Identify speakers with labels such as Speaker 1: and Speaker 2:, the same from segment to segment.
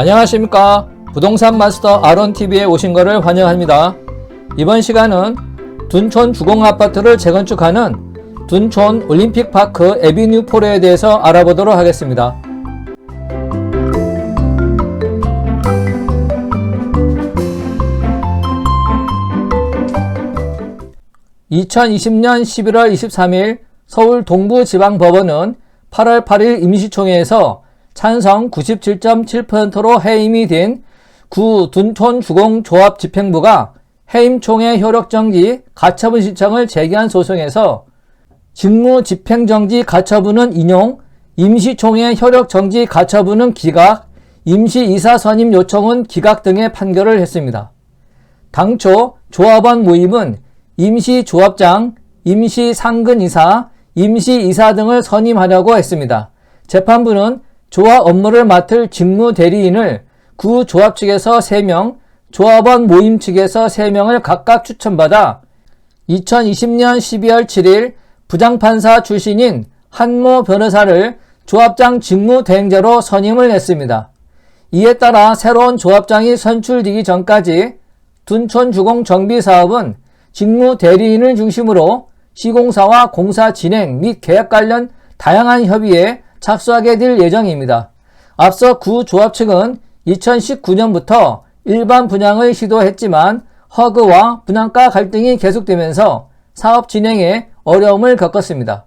Speaker 1: 안녕하십니까. 부동산 마스터 아론TV에 오신 것을 환영합니다. 이번 시간은 둔촌 주공아파트를 재건축하는 둔촌 올림픽파크 에비뉴4에 대해서 알아보도록 하겠습니다. 2020년 11월 23일 서울 동부지방법원은 8월 8일 임시총회에서 찬성 97.7%로 해임이 된 구 둔촌주공조합 집행부가 해임총회 효력정지 가처분 신청을 제기한 소송에서 직무집행정지 가처분은 인용, 임시총회 효력정지 가처분은 기각, 임시이사 선임 요청은 기각 등의 판결을 했습니다. 당초 조합원 모임은 임시조합장, 임시상근이사, 임시이사 등을 선임하려고 했습니다. 재판부는 조합 업무를 맡을 직무대리인을 구 조합 측에서 3명, 조합원 모임 측에서 3명을 각각 추천받아 2020년 12월 7일 부장판사 출신인 한모 변호사를 조합장 직무대행자로 선임을 했습니다. 이에 따라 새로운 조합장이 선출되기 전까지 둔촌주공 정비사업은 직무대리인을 중심으로 시공사와 공사 진행 및 계약 관련 다양한 협의에 착수하게 될 예정입니다. 앞서 구 조합 측은 2019년부터 일반 분양을 시도했지만 허그와 분양가 갈등이 계속되면서 사업 진행에 어려움을 겪었습니다.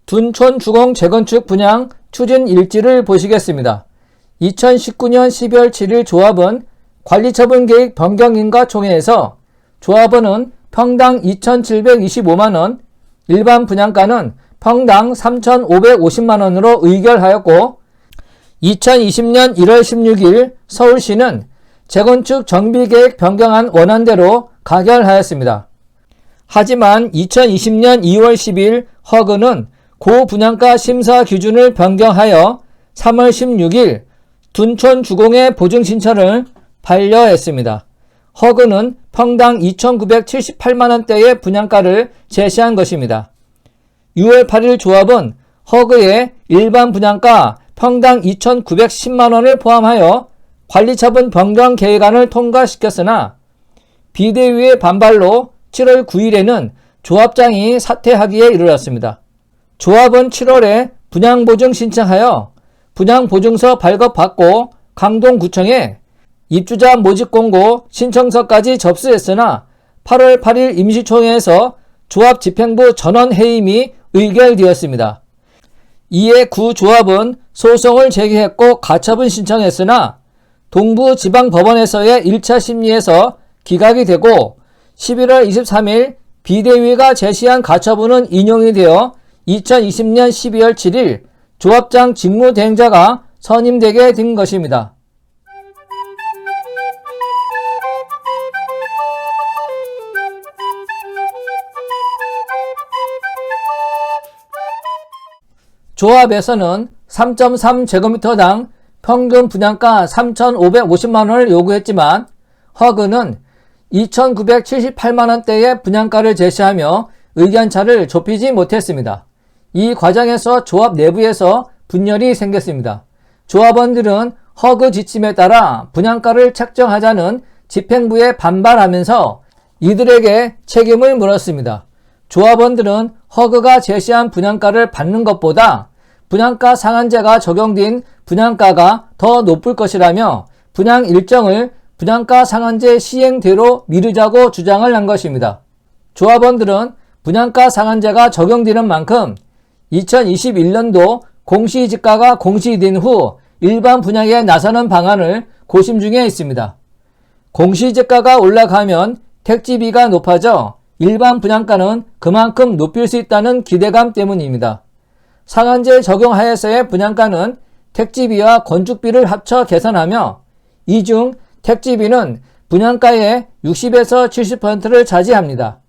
Speaker 1: 둔촌 주공 재건축 분양 추진 일지를 보시겠습니다. 2019년 12월 7일 조합은 관리처분 계획 변경인가 총회에서 조합원은 평당 2,725만원, 일반 분양가는 평당 3,550만원으로 의결하였고 2020년 1월 16일 서울시는 재건축 정비계획 변경안 원안대로 가결하였습니다. 하지만 2020년 2월 10일 허그는 고분양가 심사 기준을 변경하여 3월 16일 둔촌 주공의 보증 신청을 반려했습니다. 허그는 평당 2,978만원대의 분양가를 제시한 것입니다. 6월 8일 조합은 허그의 일반 분양가 평당 2,910만원을 포함하여 관리처분 변경 계획안을 통과시켰으나 비대위의 반발로 7월 9일에는 조합장이 사퇴하기에 이르렀습니다. 조합은 7월에 분양보증 신청하여 분양보증서 발급받고 강동구청에 입주자 모집 공고 신청서까지 접수했으나 8월 8일 임시총회에서 조합 집행부 전원 해임이 의결되었습니다. 이에 구 조합은 소송을 제기했고 가처분 신청했으나 동부지방법원에서의 1차 심리에서 기각이 되고 11월 23일 비대위가 제시한 가처분은 인용이 되어 2020년 12월 7일 조합장 직무대행자가 선임되게 된 것입니다. 조합에서는 3.3제곱미터당 평균 분양가 3,550만원을 요구했지만 허그는 2,978만원대의 분양가를 제시하며 의견차를 좁히지 못했습니다. 이 과정에서 조합 내부에서 분열이 생겼습니다. 조합원들은 허그 지침에 따라 분양가를 책정하자는 집행부에 반발하면서 이들에게 책임을 물었습니다. 조합원들은 허그가 제시한 분양가를 받는 것보다 분양가 상한제가 적용된 분양가가 더 높을 것이라며 분양 일정을 분양가 상한제 시행대로 미루자고 주장을 한 것입니다. 조합원들은 분양가 상한제가 적용되는 만큼 2021년도 공시지가가 공시된 후 일반 분양에 나서는 방안을 고심 중에 있습니다. 공시지가가 올라가면 택지비가 높아져 일반 분양가는 그만큼 높일 수 있다는 기대감 때문입니다. 상한제 적용하에서의 분양가는 택지비와 건축비를 합쳐 계산하며 이 중 택지비는 분양가의 60에서 70%를 차지합니다.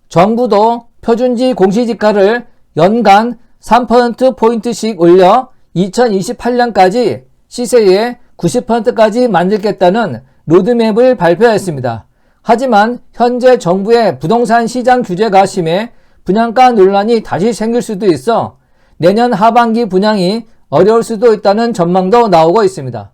Speaker 1: 정부도 표준지 공시지가를 연간 3%포인트씩 올려 2028년까지 시세의 90%까지 만들겠다는 로드맵을 발표했습니다. 하지만 현재 정부의 부동산 시장 규제가 심해 분양가 논란이 다시 생길 수도 있어 내년 하반기 분양이 어려울 수도 있다는 전망도 나오고 있습니다.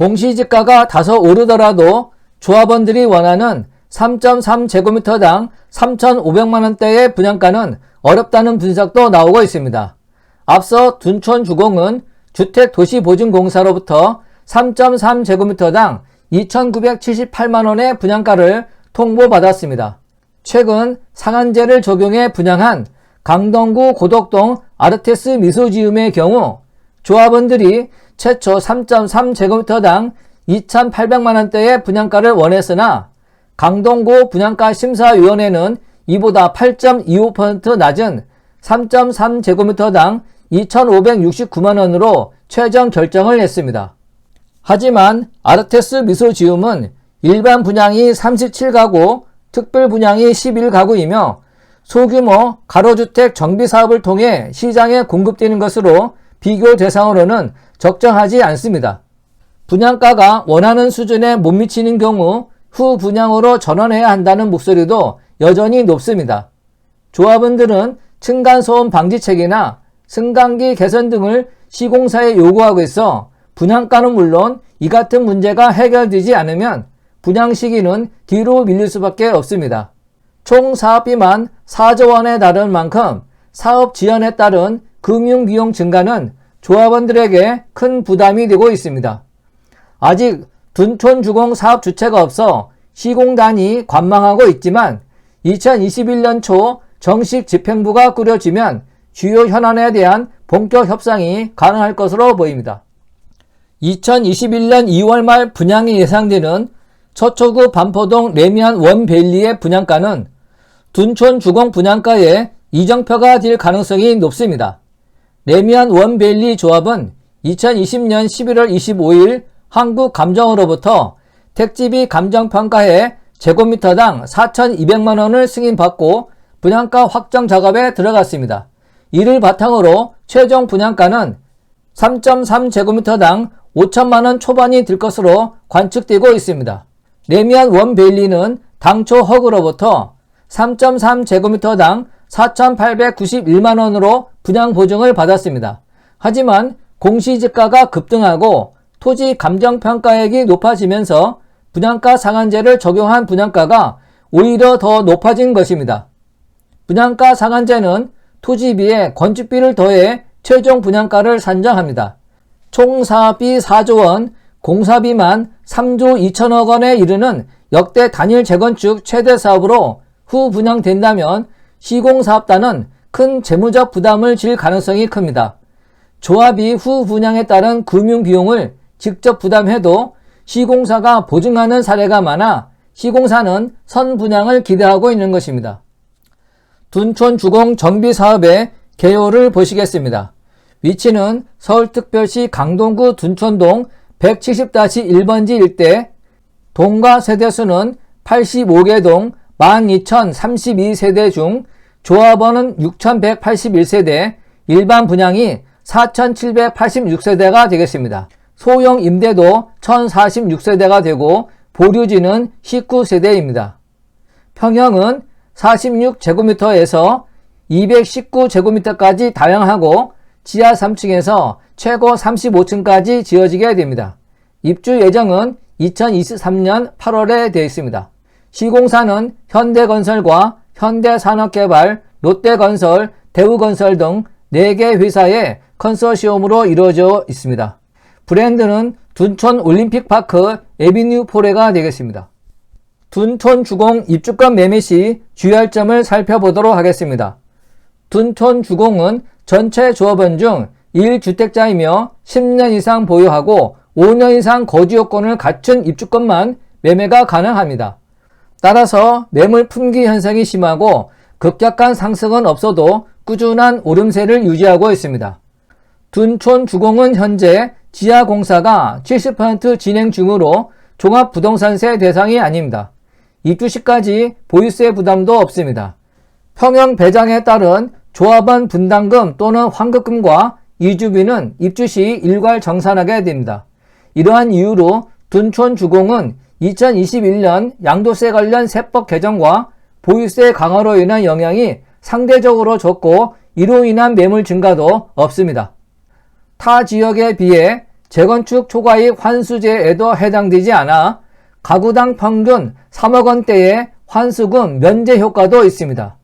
Speaker 1: 공시지가가 다소 오르더라도 조합원들이 원하는 3.3제곱미터당 3,500만원대의 분양가는 어렵다는 분석도 나오고 있습니다. 앞서 둔촌주공은 주택도시보증공사로부터 3.3제곱미터당 2,978만원의 분양가를 통보받았습니다. 최근 상한제를 적용해 분양한 강동구 고덕동 아르테스 미소지움의 경우 조합원들이 최초 3.3제곱미터당 2,800만원대의 분양가를 원했으나 강동구 분양가심사위원회는 이보다 8.25% 낮은 3.3제곱미터당 2,569만원으로 최종 결정을 했습니다. 하지만 아르테스 미소지움은 일반 분양이 37가구, 특별 분양이 11가구이며 소규모 가로주택 정비사업을 통해 시장에 공급되는 것으로 비교 대상으로는 적정하지 않습니다. 분양가가 원하는 수준에 못 미치는 경우 후 분양으로 전환해야 한다는 목소리도 여전히 높습니다. 조합원들은 층간소음 방지책이나 승강기 개선 등을 시공사에 요구하고 있어 분양가는 물론 이 같은 문제가 해결되지 않으면 분양 시기는 뒤로 밀릴 수밖에 없습니다. 총 사업비만 4조 원에 달할 만큼 사업 지연에 따른 금융비용 증가는 조합원들에게 큰 부담이 되고 있습니다. 아직 둔촌주공 사업 주체가 없어 시공단이 관망하고 있지만 2021년 초 정식 집행부가 꾸려지면 주요 현안에 대한 본격 협상이 가능할 것으로 보입니다. 2021년 2월 말 분양이 예상되는 서초구 반포동 레미안 원밸리의 분양가는 둔촌주공 분양가에 이정표가 될 가능성이 높습니다. 레미안 원밸리 조합은 2020년 11월 25일 한국감정으로부터 택지비 감정평가에 제곱미터당 4,200만원을 승인받고 분양가 확정 작업에 들어갔습니다. 이를 바탕으로 최종 분양가는 3.3제곱미터당 5천만원 초반이 될 것으로 관측되고 있습니다. 레미안 원밸리는 당초 허그로부터 3.3제곱미터당 4,891만원으로 분양 보증을 받았습니다. 하지만 공시지가가 급등하고 토지 감정평가액이 높아지면서 분양가 상한제를 적용한 분양가가 오히려 더 높아진 것입니다. 분양가 상한제는 토지비에 건축비를 더해 최종 분양가를 산정합니다. 총 사업비 4조 원, 공사비만 3조 2천억 원에 이르는 역대 단일 재건축 최대 사업으로 후 분양된다면 시공사업단은 큰 재무적 부담을 질 가능성이 큽니다. 조합이 후 분양에 따른 금융비용을 직접 부담해도 시공사가 보증하는 사례가 많아 시공사는 선분양을 기대하고 있는 것입니다. 둔촌주공 정비사업의 개요를 보시겠습니다. 위치는 서울특별시 강동구 둔촌동 170-1번지 일대, 동가 세대수는 85개 동 12,032세대 중 조합원은 6,181세대, 일반 분양이 4,786세대가 되겠습니다. 소형 임대도 1,046세대가 되고 보류지는 19세대입니다. 평형은 46제곱미터에서 219제곱미터까지 다양하고 지하 3층에서 최고 35층까지 지어지게 됩니다. 입주 예정은 2023년 8월에 되어 있습니다. 시공사는 현대건설과 현대산업개발, 롯데건설, 대우건설 등 4개 회사의 컨소시엄으로 이루어져 있습니다. 브랜드는 둔촌올림픽파크 에비뉴포레가 되겠습니다. 둔촌주공 입주권 매매 시 주의할 점을 살펴보도록 하겠습니다. 둔촌주공은 전체 조합원 중 1주택자이며 10년 이상 보유하고 5년 이상 거주요건을 갖춘 입주권만 매매가 가능합니다. 따라서 매물 품귀 현상이 심하고 급격한 상승은 없어도 꾸준한 오름세를 유지하고 있습니다. 둔촌주공은 현재 지하공사가 70% 진행 중으로 종합부동산세 대상이 아닙니다. 입주 시까지 보유세 부담도 없습니다. 평형 배당에 따른 조합원 분담금 또는 환급금과 이주비는 입주 시 일괄 정산하게 됩니다. 이러한 이유로 둔촌주공은 2021년 양도세 관련 세법 개정과 보유세 강화로 인한 영향이 상대적으로 적고 이로 인한 매물 증가도 없습니다. 타 지역에 비해 재건축 초과이익 환수제에도 해당되지 않아 가구당 평균 3억 원대의 환수금 면제 효과도 있습니다.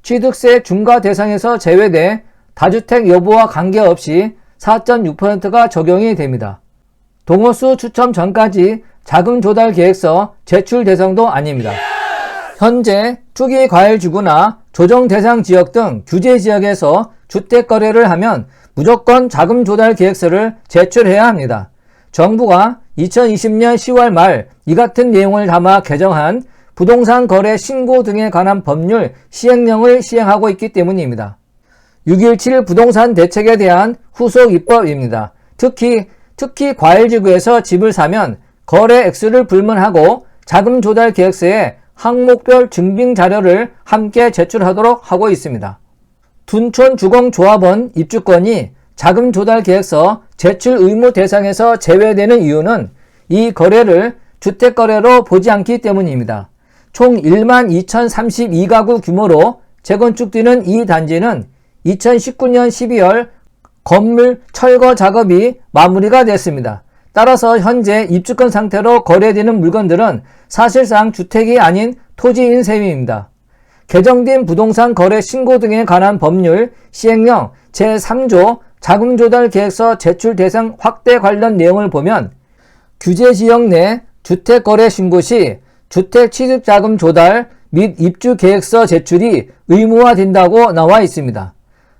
Speaker 1: 취득세 중과 대상에서 제외돼 다주택 여부와 관계없이 4.6%가 적용이 됩니다. 동호수 추첨 전까지 자금 조달 계획서 제출 대상도 아닙니다. 현재 투기과열지구나 조정 대상 지역 등 규제 지역에서 주택 거래를 하면 무조건 자금 조달 계획서를 제출해야 합니다. 정부가 2020년 10월 말 이 같은 내용을 담아 개정한 부동산 거래 신고 등에 관한 법률 시행령을 시행하고 있기 때문입니다. 6.17 부동산 대책에 대한 후속 입법입니다. 특히 과열지구에서 집을 사면 거래 액수를 불문하고 자금 조달 계획서에 항목별 증빙 자료를 함께 제출하도록 하고 있습니다. 둔촌주공조합원 입주권이 자금 조달 계획서 제출 의무 대상에서 제외되는 이유는 이 거래를 주택거래로 보지 않기 때문입니다. 총 12,032가구 규모로 재건축되는 이 단지는 2019년 12월 건물 철거 작업이 마무리가 됐습니다. 따라서 현재 입주권 상태로 거래되는 물건들은 사실상 주택이 아닌 토지인 셈입니다. 개정된 부동산 거래 신고 등에 관한 법률 시행령 제3조 자금조달계획서 제출 대상 확대 관련 내용을 보면 규제지역 내 주택거래 신고 시 주택 취득자금 조달 및 입주계획서 제출이 의무화된다고 나와 있습니다.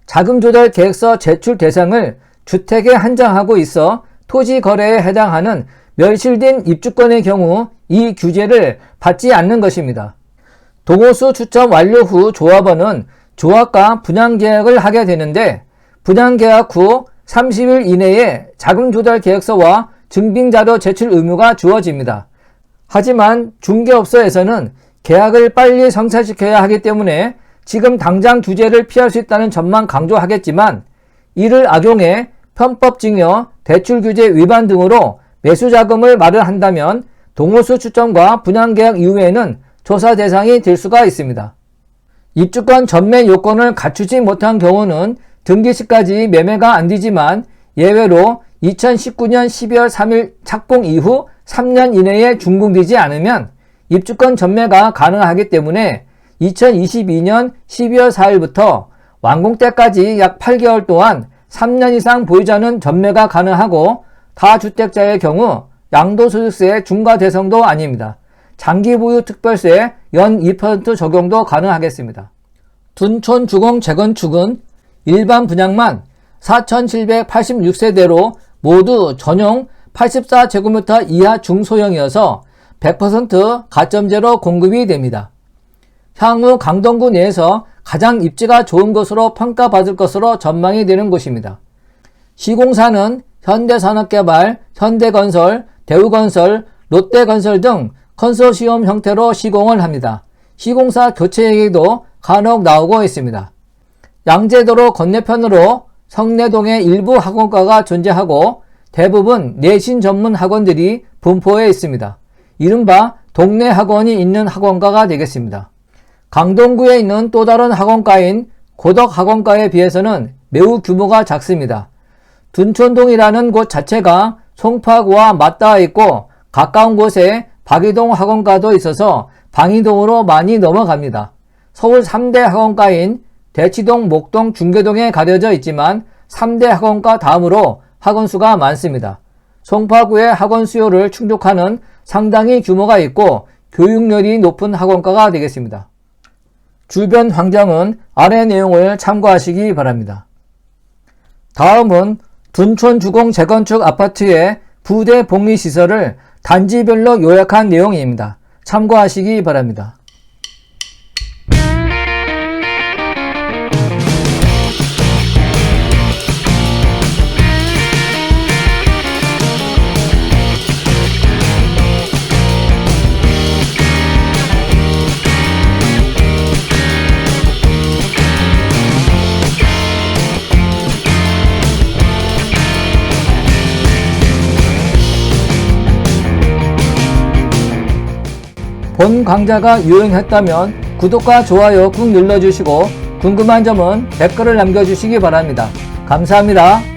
Speaker 1: 자금조달 계획서 제출 대상을 주택에 한정하고 있어 토지 거래에 해당하는 멸실된 입주권의 경우 이 규제를 받지 않는 것입니다. 동호수 추첨 완료 후 조합원은 조합과 분양계약을 하게 되는데 분양계약 후 30일 이내에 자금조달 계획서와 증빙자료 제출 의무가 주어집니다. 하지만 중개업소에서는 계약을 빨리 성사시켜야 하기 때문에 지금 당장 규제를 피할 수 있다는 점만 강조하겠지만 이를 악용해 편법증여, 대출규제 위반 등으로 매수자금을 마련한다면 동호수 추첨과 분양계약 이후에는 조사 대상이 될 수가 있습니다. 입주권 전매 요건을 갖추지 못한 경우는 등기 시까지 매매가 안 되지만 예외로 2019년 12월 3일 착공 이후 3년 이내에 준공되지 않으면 입주권 전매가 가능하기 때문에 2022년 12월 4일부터 완공 때까지 약 8개월 동안 3년 이상 보유자는 전매가 가능하고 다주택자의 경우 양도소득세 중과 대상도 아닙니다. 장기 보유 특별세 연 2% 적용도 가능하겠습니다. 둔촌주공 재건축은 일반 분양만 4,786세대로 모두 전용 84제곱미터 이하 중소형이어서 100% 가점제로 공급이 됩니다. 향후 강동구 내에서 가장 입지가 좋은 곳으로 평가받을 것으로 전망이 되는 곳입니다. 시공사는 현대산업개발, 현대건설, 대우건설, 롯데건설 등 컨소시엄 형태로 시공을 합니다. 시공사 교체 얘기도 간혹 나오고 있습니다. 양재도로 건너편으로 성내동에 일부 학원가가 존재하고 대부분 내신 전문 학원들이 분포해 있습니다. 이른바 동네 학원이 있는 학원가가 되겠습니다. 강동구에 있는 또 다른 학원가인 고덕학원가에 비해서는 매우 규모가 작습니다. 둔촌동이라는 곳 자체가 송파구와 맞닿아 있고 가까운 곳에 박이동 학원가도 있어서 방이동으로 많이 넘어갑니다. 서울 3대 학원가인 대치동, 목동, 중계동에 가려져 있지만 3대 학원가 다음으로 학원수가 많습니다. 송파구의 학원 수요를 충족하는 상당히 규모가 있고 교육열이 높은 학원가가 되겠습니다. 주변 환경은 아래 내용을 참고하시기 바랍니다. 다음은 둔촌주공 재건축 아파트의 부대 복리시설을 단지별로 요약한 내용입니다. 참고하시기 바랍니다. 본 강좌가 유용했다면 구독과 좋아요 꾹 눌러주시고 궁금한 점은 댓글을 남겨주시기 바랍니다. 감사합니다.